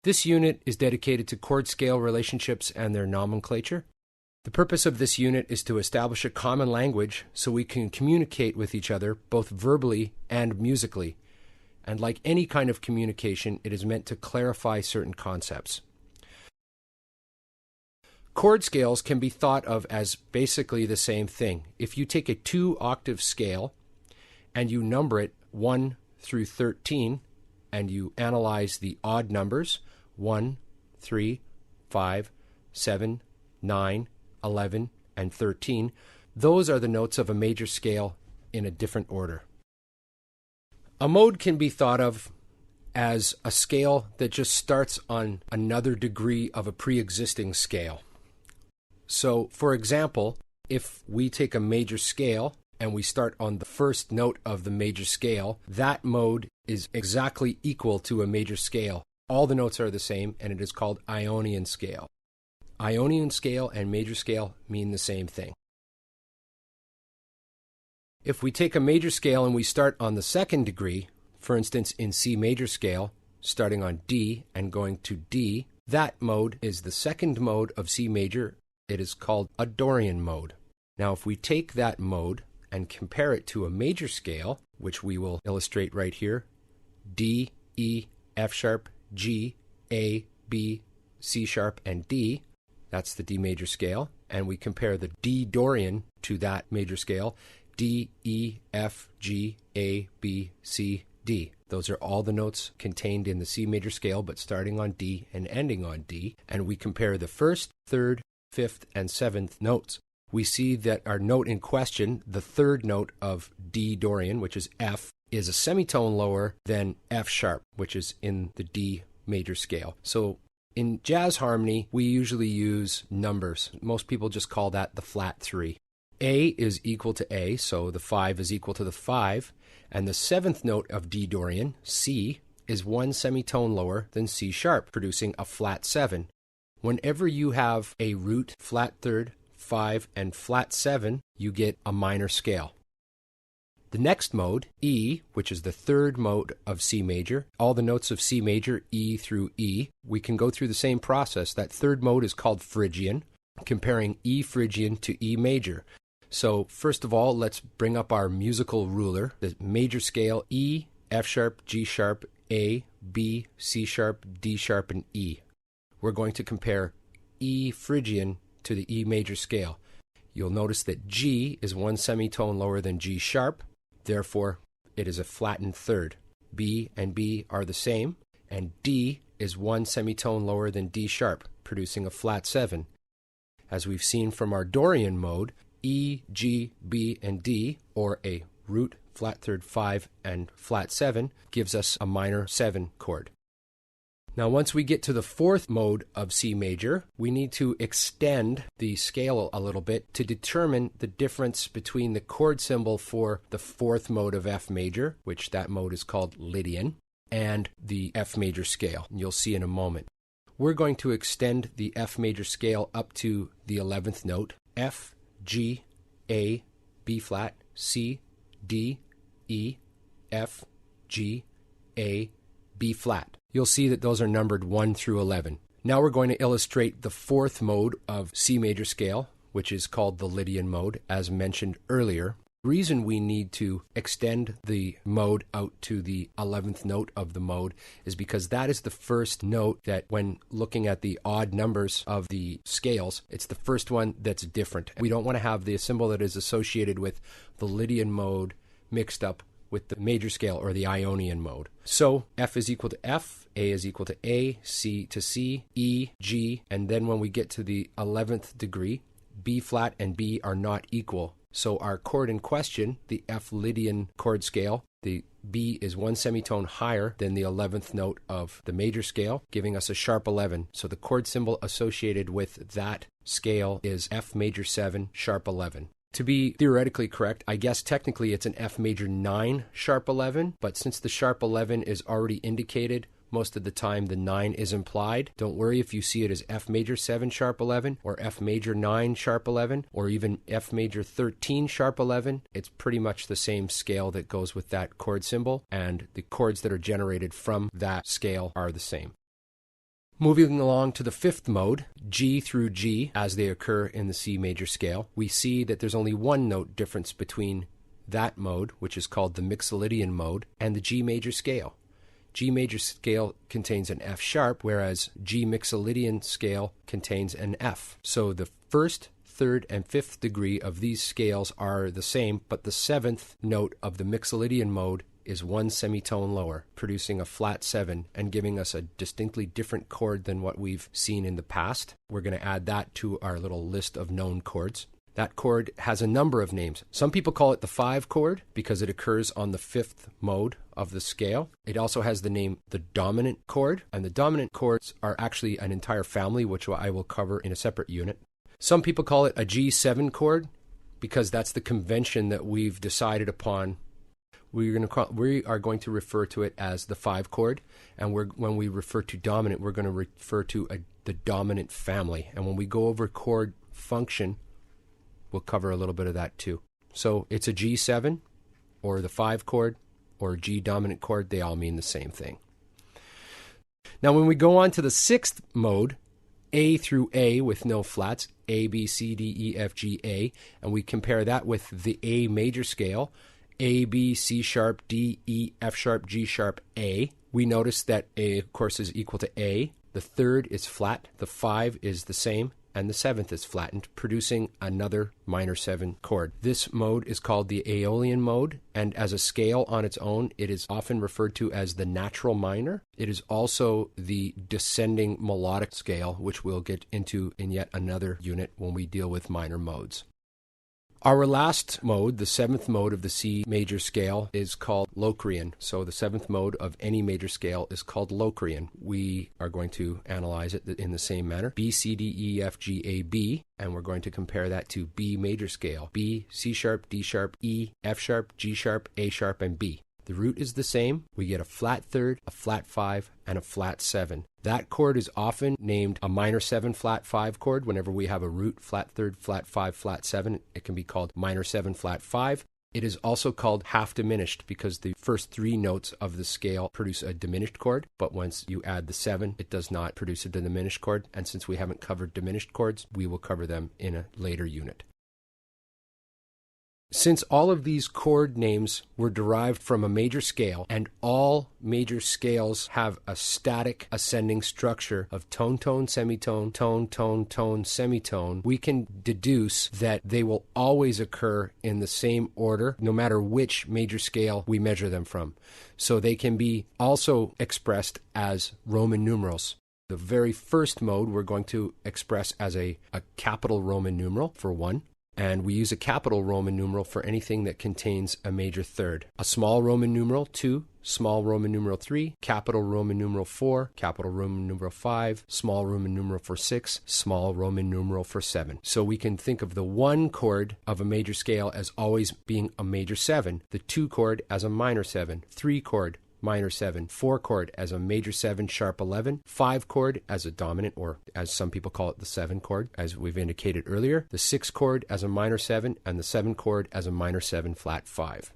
This unit is dedicated to chord scale relationships and their nomenclature. The purpose of this unit is to establish a common language so we can communicate with each other both verbally and musically. And like any kind of communication, it is meant to clarify certain concepts. Chord scales can be thought of as basically the same thing. If you take a 2-octave scale and you number it 1 through 13, and you analyze the odd numbers, 1, 3, 5, 7, 9, 11, and 13, those are the notes of a major scale in a different order. A mode can be thought of as a scale that just starts on another degree of a pre-existing scale. So, for example, if we take a major scale and we start on the first note of the major scale, that mode is exactly equal to a major scale. All the notes are the same, and it is called Ionian Scale. Ionian Scale and major scale mean the same thing. If we take a major scale and we start on the second degree, for instance in C major scale, starting on D and going to D, that mode is the second mode of C major. It is called a Dorian mode. Now if we take that mode and compare it to a major scale, which we will illustrate right here, D, E, F sharp, G, A, B, C sharp, and D, that's the D major scale, and we compare the D Dorian to that major scale, D, E, F, G, A, B, C, D. Those are all the notes contained in the C major scale, but starting on D and ending on D, and we compare the first, third, fifth, and seventh notes. We see that our note in question, the third note of D Dorian, which is F, is a semitone lower than F sharp, which is in the D major scale. So in jazz harmony, we usually use numbers. Most people just call that the flat 3. A is equal to A, so the 5 is equal to the 5, and the seventh note of D Dorian, C, is 1 semitone lower than C sharp, producing a flat 7. Whenever you have a root, flat third, 5, and flat 7, you get a minor scale. The next mode, E, which is the third mode of C major, all the notes of C major, E through E, we can go through the same process. That third mode is called Phrygian, comparing E Phrygian to E major. So first of all, let's bring up our musical ruler, the major scale E, F sharp, G sharp, A, B, C sharp, D sharp, and E. We're going to compare E Phrygian to the E major scale. You'll notice that G is 1 semitone lower than G sharp, therefore it is a flattened third. B and B are the same, and D is 1 semitone lower than D sharp, producing a flat 7. As we've seen from our Dorian mode, E, G, B, and D, or a root, flat third 5, and flat 7, gives us a minor 7 chord. Now once we get to the fourth mode of C major, we need to extend the scale a little bit to determine the difference between the chord symbol for the fourth mode of F major, which that mode is called Lydian, and the F major scale. You'll see in a moment. We're going to extend the F major scale up to the 11th note, F, G, A, B flat, C, D, E, F, G, A, B flat. You'll see that those are numbered 1 through 11. Now we're going to illustrate the fourth mode of C major scale, which is called the Lydian mode, as mentioned earlier. The reason we need to extend the mode out to the 11th note of the mode is because that is the first note that, when looking at the odd numbers of the scales, it's the first one that's different. We don't want to have the symbol that is associated with the Lydian mode mixed up with the major scale or the Ionian mode. So F is equal to F, A is equal to A, C to C, E, G, and then when we get to the 11th degree, B flat and B are not equal. So our chord in question, the F Lydian chord scale, the B is 1 semitone higher than the 11th note of the major scale, giving us a sharp 11. So the chord symbol associated with that scale is F major 7, sharp 11. To be theoretically correct, I guess technically it's an F major 9 sharp 11, but since the sharp 11 is already indicated, most of the time the 9 is implied. Don't worry if you see it as F major 7 sharp 11 or F major 9 sharp 11 or even F major 13 sharp 11. It's pretty much the same scale that goes with that chord symbol, and the chords that are generated from that scale are the same. Moving along to the fifth mode, G through G, as they occur in the C major scale, we see that there's only one note difference between that mode, which is called the Mixolydian mode, and the G major scale. G major scale contains an F sharp, whereas G Mixolydian scale contains an F. So the first, third, and fifth degree of these scales are the same, but the seventh note of the Mixolydian mode is one semitone lower, producing a flat 7 and giving us a distinctly different chord than what we've seen in the past. We're going to add that to our little list of known chords. That chord has a number of names. Some people call it the 5 chord because it occurs on the fifth mode of the scale. It also has the name the dominant chord, and the dominant chords are actually an entire family, which I will cover in a separate unit. Some people call it a G7 chord because that's the convention that we've decided upon. We are going to refer to it as the 5 chord, and when we refer to dominant, we're going to refer to the dominant family. And when we go over chord function, we'll cover a little bit of that too. So it's a G7 or the 5 chord or G dominant chord. They all mean the same thing. Now when we go on to the sixth mode, A through A with no flats, A, B, C, D, E, F, G, A, and we compare that with the A major scale, A, B, C sharp, D, E, F sharp, G sharp, A. We notice that A, of course, is equal to A. The third is flat, the 5 is the same, and the 7th is flattened, producing another minor 7 chord. This mode is called the Aeolian mode, and as a scale on its own, it is often referred to as the natural minor. It is also the descending melodic scale, which we'll get into in yet another unit when we deal with minor modes. Our last mode, the 7th mode of the C major scale, is called Locrian. So the 7th mode of any major scale is called Locrian. We are going to analyze it in the same manner. B, C, D, E, F, G, A, B. And we're going to compare that to B major scale. B, C sharp, D sharp, E, F sharp, G sharp, A sharp, and B. The root is the same. We get a flat third, a flat 5, and a flat 7. That chord is often named a minor 7 flat 5 chord. Whenever we have a root, flat third, flat 5, flat 7, it can be called minor 7 flat 5. It is also called half diminished because the first 3 notes of the scale produce a diminished chord, but once you add the 7, it does not produce a diminished chord. And since we haven't covered diminished chords, we will cover them in a later unit. Since all of these chord names were derived from a major scale, and all major scales have a static ascending structure of tone, tone, semitone, tone, tone, tone, semitone, we can deduce that they will always occur in the same order, no matter which major scale we measure them from. So they can be also expressed as Roman numerals. The very first mode we're going to express as a capital Roman numeral for 1. And we use a capital Roman numeral for anything that contains a major third. A small Roman numeral 2, small Roman numeral 3, capital Roman numeral 4, capital Roman numeral 5, small Roman numeral for 6, small Roman numeral for 7. So we can think of the 1 chord of a major scale as always being a major 7, the 2 chord as a minor 7, 3 chord minor 7, 4 chord as a major 7 sharp 11, 5 chord as a dominant, or as some people call it, the 7 chord, as we've indicated earlier, the 6 chord as a minor 7, and the 7 chord as a minor 7 flat 5.